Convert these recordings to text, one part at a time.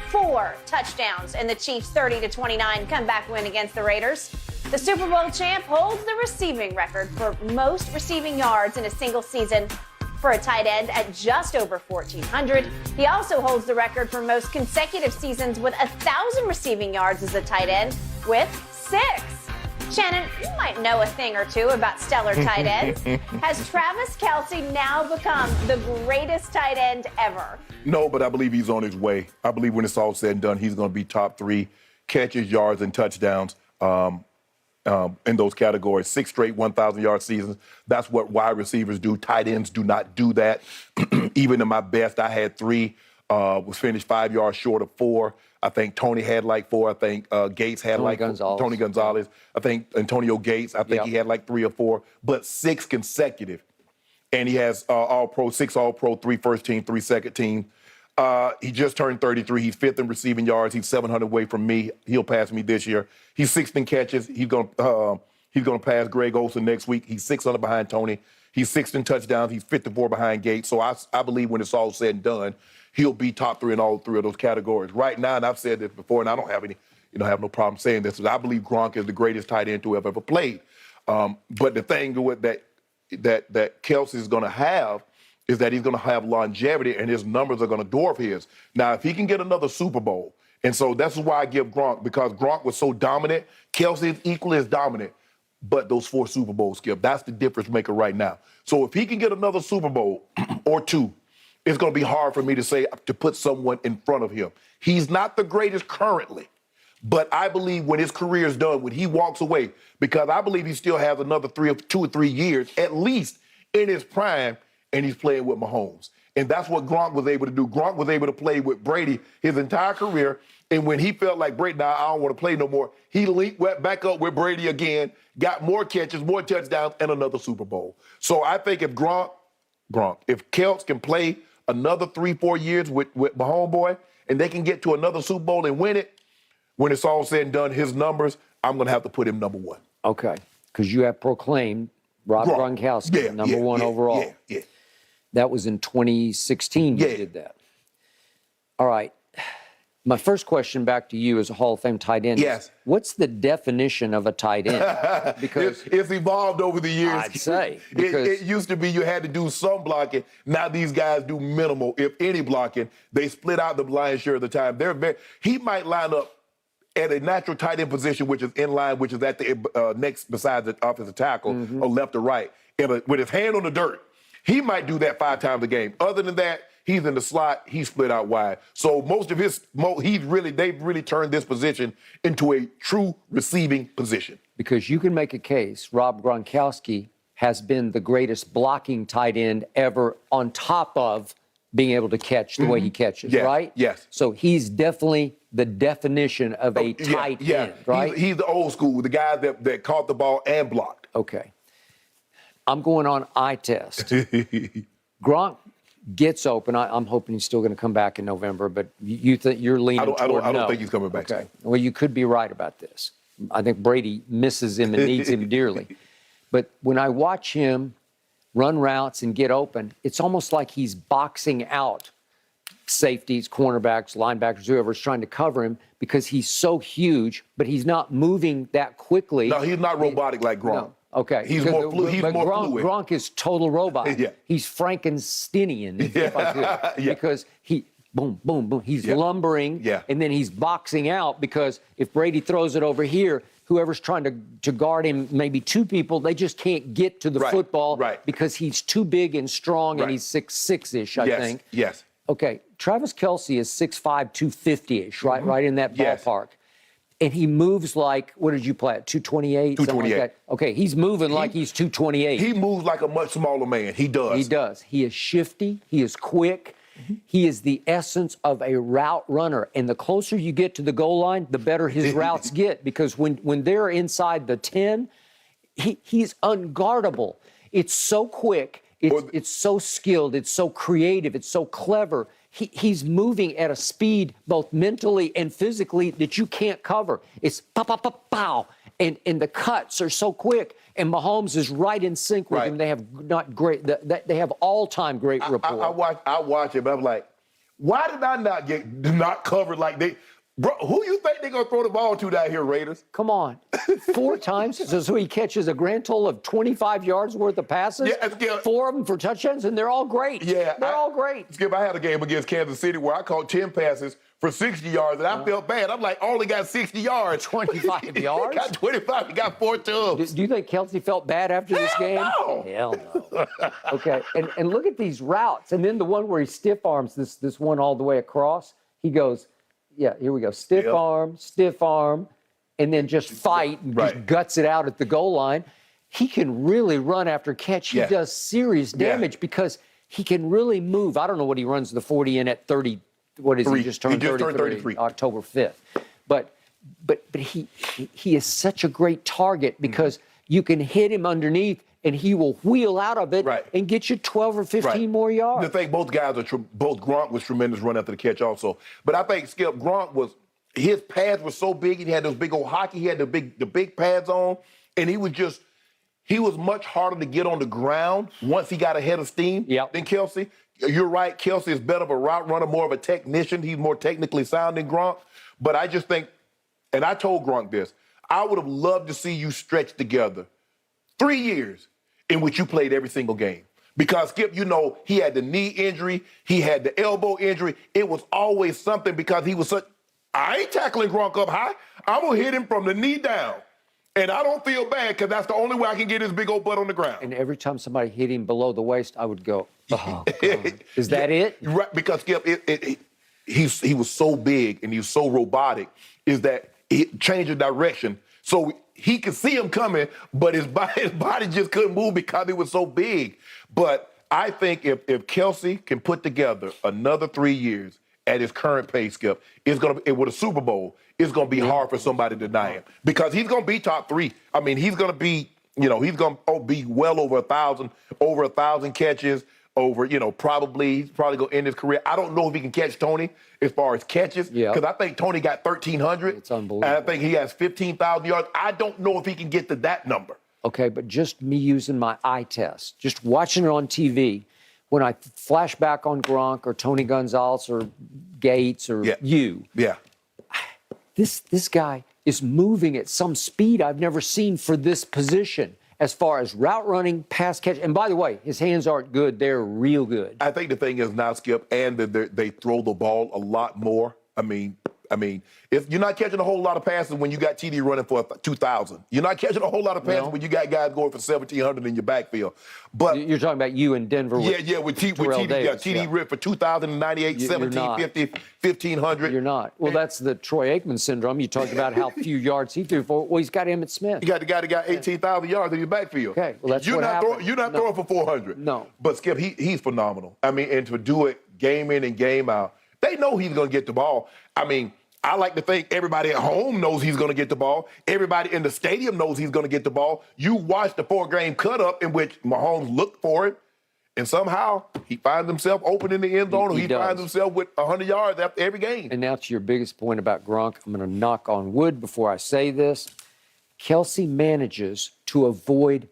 4 touchdowns in the Chiefs' 30-29 comeback win against the Raiders. The Super Bowl champ holds the receiving record for most receiving yards in a single season for a tight end at just over 1,400. He also holds the record for most consecutive seasons with 1,000 receiving yards as a tight end with 6. Shannon, you might know a thing or two about stellar tight ends. Has Travis Kelce now become the greatest tight end ever? No, but I believe he's on his way. I believe when it's all said and done, he's going to be top 3 catches, yards, and touchdowns in those categories. 6 straight 1,000-yard seasons. That's what wide receivers do. Tight ends do not do that. Even in my best, I had 3. Was finished 5 yards short of 4. I think Tony had like 4. I think Gates had Tony Gonzalez. I think Antonio Gates. I think he had like 3 or 4. But 6 consecutive, and he has All-Pro, 6 All-Pro, 3 first team, 3 second team. He just turned 33. He's 5th in receiving yards. He's 700 away from me. He'll pass me this year. He's 6th in catches. He's gonna pass Greg Olsen next week. He's 600 behind Tony. He's 6th in touchdowns. He's 54 behind Gates. So I believe when it's all said and done, he'll be top 3 in all 3 of those categories. Right now, and I've said this before, and I don't have have no problem saying this, I believe Gronk is the greatest tight end to have ever played. But the thing with that Kelce is going to have is that he's going to have longevity, and his numbers are going to dwarf his. Now, if he can get another Super Bowl, and so that's why I give Gronk, because Gronk was so dominant, Kelce is equally as dominant, but those 4 Super Bowls, Skip, that's the difference maker right now. So if he can get another Super Bowl or 2, it's going to be hard for me to put someone in front of him. He's not the greatest currently, but I believe when his career is done, when he walks away, because I believe he still has another 2 or 3 years, at least in his prime, and he's playing with Mahomes. And that's what Gronk was able to do. Gronk was able to play with Brady his entire career, and when he felt like Brady, now I don't want to play no more, he went back up with Brady again, got more catches, more touchdowns, and another Super Bowl. So I think if if Kelce can play another 3-4 years with my homeboy, and they can get to another Super Bowl and win it, when it's all said and done, his numbers, I'm going to have to put him number 1. Okay, because you have proclaimed Rob Gronkowski number 1 overall. Yeah. That was in 2016 you did that. All right. My first question back to you as a Hall of Fame tight end is, what's the definition of a tight end? Because it's evolved over the years. I'd say. It used to be you had to do some blocking. Now these guys do minimal, if any blocking. They split out the lion's share of the time. He might line up at a natural tight end position, which is in line, which is at the next besides the offensive tackle, or left or right, with his hand on the dirt. He might do that 5 times a game. Other than that, he's in the slot. He's split out wide. So most of they've really turned this position into a true receiving position. Because you can make a case, Rob Gronkowski has been the greatest blocking tight end ever, on top of being able to catch the way he catches, right? Yes. So he's definitely the definition of a tight end, right? He's the old school, the guy that caught the ball and blocked. Okay. I'm going on eye test. Gronk gets open. I'm hoping he's still going to come back in November, but you think you're leaning toward no. I don't think he's coming back. Okay. Well, you could be right about this. I think Brady misses him and needs him dearly. But when I watch him run routes and get open, it's almost like he's boxing out safeties, cornerbacks, linebackers, whoever's trying to cover him, because he's so huge, but he's not moving that quickly. No, he's not robotic like Gronk. No. Okay. He's more fluid. Gronk is total robot. He's Frankensteinian, if I could. Because he, boom, boom, boom. He's lumbering, and then he's boxing out, because if Brady throws it over here, whoever's trying to guard him, maybe 2 people, they just can't get to the football because he's too big and strong, and he's 6'6"-ish, I think. Yes. Okay. Travis Kelce is 6'5", 250-ish, right in that ballpark. And he moves like, what did you play at, 228? 228. Like that? Okay, he's moving like he's 228. He moves like a much smaller man. He does. He does. He is shifty. He is quick. He is the essence of a route runner. And the closer you get to the goal line, the better his routes get. Because when they're inside the 10, he's unguardable. It's so quick. It's so skilled. It's so creative. It's so clever. He's moving at a speed, both mentally and physically, that you can't cover. It's pow, pow, pow, pow. And the cuts are so quick. And Mahomes is right in sync with him. They have they have all-time great rapport. I watch it, but I'm like, Why did I not get not covered like they? Bro, who you think they're going to throw the ball to down here, Raiders? Come on. 4 times? So he catches a grand total of 25 yards worth of passes? Yeah, Skip. 4 of them for touchdowns, and they're all great. Yeah. They're all great. Skip, I had a game against Kansas City where I caught 10 passes for 60 yards, and I felt bad. I'm like, I only got 60 yards. 25 yards? He got 25. He got 4 tubs. Do you think Kelce felt bad after this game? No. Hell no. Okay, and look at these routes. And then the one where he stiff arms this one all the way across, he goes, yeah, here we go. Stiff arm, and then just fight and just guts it out at the goal line. He can really run after catch. He does serious damage because he can really move. I don't know what he runs the 40 in at 30. What is he just turned 33? October 5th. But he is such a great target because you can hit him underneath and he will wheel out of it and get you 12 or 15 more yards. The thing, both guys are both Gronk was tremendous run after the catch also. But I think Skip Gronk his pads were so big. He had those big old hockey. He had the big pads on, and he was much harder to get on the ground once he got ahead of steam than Kelce. You're right. Kelce is better of a route runner, more of a technician. He's more technically sound than Gronk. But I just think, and I told Gronk this, I would have loved to see you stretch together 3 years in which you played every single game. Because, Skip, he had the knee injury. He had the elbow injury. It was always something because he was I ain't tackling Gronk up high. I'm going to hit him from the knee down. And I don't feel bad because that's the only way I can get his big old butt on the ground. And every time somebody hit him below the waist, I would go, oh, God. Is that it? Right, because, Skip, he was so big and he was so robotic, is that it changed the direction. So he could see him coming, but his body just couldn't move because he was so big. But I think if Kelce can put together another 3 years at his current pace, Skip, with a Super Bowl, it's going to be hard for somebody to deny him because he's going to be top 3. I mean, he's going to be, he's going to be well over 1,000 catches. He's probably going to end his career. I don't know if he can catch Tony as far as catches because I think Tony got 1,300. It's unbelievable. And I think he has 15,000 yards. I don't know if he can get to that number. Okay, but just me using my eye test, just watching it on TV, when I flash back on Gronk or Tony Gonzalez or Gates or this guy is moving at some speed I've never seen for this position. As far as route running, pass catch, and by the way, his hands aren't good; they're real good. I think the thing is now, Skip, and they throw the ball a lot more. I mean, if you're not catching a whole lot of passes when you got TD running for 2,000, you're not catching a whole lot of passes when you got guys going for 1,700 in your backfield. But you're talking about you in Denver. With TD Davis, ripped for 2,098, 1,750, 1,500. You're not. Well, that's the Troy Aikman syndrome. You talked about how few yards he threw for. Well, he's got Emmitt Smith. You got the guy that got 18,000 yards in your backfield. Okay, well, that's what happened. You're not throwing for 400. No. But, Skip, he's phenomenal. I mean, and to do it game in and game out, they know he's going to get the ball. I mean, I like to think everybody at home knows he's going to get the ball. Everybody in the stadium knows he's going to get the ball. You watch the 4-game cut-up in which Mahomes looked for it, and somehow he finds himself open in the end zone, or he finds himself with 100 yards after every game. And now to your biggest point about Gronk, I'm going to knock on wood before I say this. Kelce manages to avoid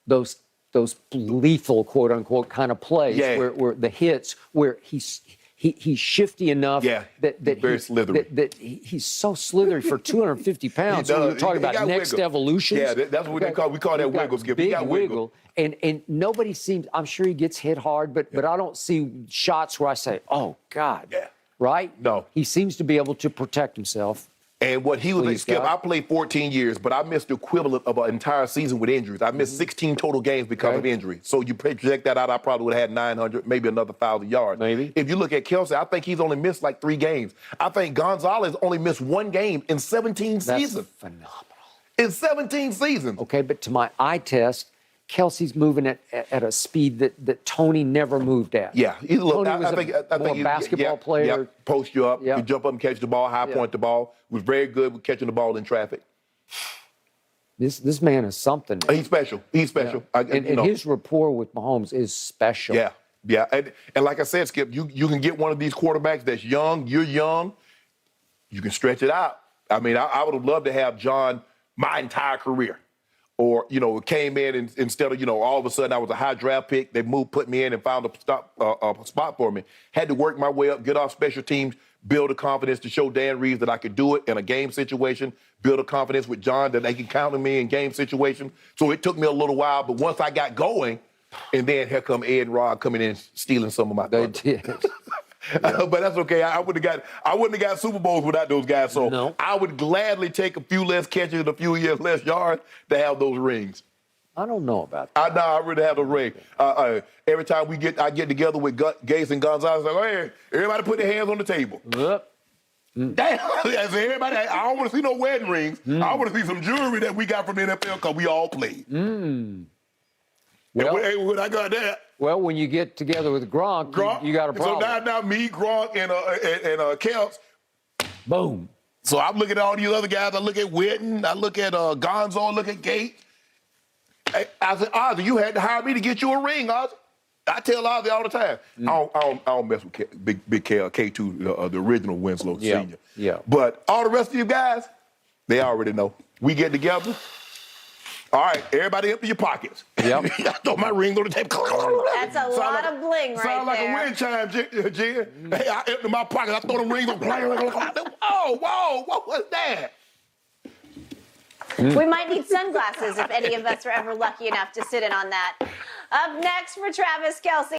those lethal, quote-unquote, kind of plays where the hits, where he's shifty enough very slithery. That he's so slithery for 250 pounds. When we're talking about next evolutions. Yeah, that's what we call that wiggle, Skip. Big wiggle. And nobody seems, I'm sure he gets hit hard, but I don't see shots where I say, oh, God. Yeah. Right? No. He seems to be able to protect himself. And what he was, Skip, I played 14 years, but I missed the equivalent of an entire season with injuries. I missed 16 total games because of injury. So you project that out, I probably would have had 900, maybe another 1,000 yards. Maybe. If you look at Kelce, I think he's only missed like 3 games. I think Gonzalez only missed 1 game in 17 seasons. That's phenomenal. In 17 seasons. Okay, but to my eye test, Kelce's moving at a speed that Tony never moved at. Yeah, Tony was I think a basketball player. Yeah, post you up, you jump up and catch the ball, high point the ball. Was very good with catching the ball in traffic. This man is something. He's special. He's special. Yeah. And his rapport with Mahomes is special. Yeah. And like I said, Skip, you can get one of these quarterbacks that's young. You're young. You can stretch it out. I mean, I would have loved to have John my entire career. or, came in and instead of, all of a sudden I was a high draft pick, they put me in and found a spot for me. Had to work my way up, get off special teams, build the confidence to show Dan Reeves that I could do it in a game situation, build a confidence with John that they can count on me in game situations. So it took me a little while, but once I got going, and then here come Ed and Rod coming in stealing some of my They thunder. did. But that's okay. I wouldn't have got Super Bowls without those guys. So No. I would gladly take a few less catches and a few years less yards to have those rings. I don't know about that. I really have a ring. Every time I get together with Gates and Gonzalez, like, hey, everybody put their hands on the table. Yep. Damn, I said, everybody, I don't want to see no wedding rings. I want to see some jewelry that we got from the NFL because we all played. Well, When I got that, well, when you get together with Gronk, you got a problem. So now me, Gronk, and Kelce. Boom. So I'm looking at all these other guys. I look at Witten. I look at Gonzo. I look at Gates. I said, Ozzy, you had to hire me to get you a ring, Ozzy. I tell Ozzy all the time. I don't mess with Big K2, the original Winslow Sr. Yeah. But all the rest of you guys, they already know. We get together. All right, everybody empty your pockets. Yep. I throw my ring on the table. That's a lot of bling right Sound like there. a wind chime, Jen. Hey, I empty my pockets. I throw them rings on. Whoa, what was that? We might need sunglasses if any of us are ever lucky enough to sit in on that. Up next for Travis Kelce.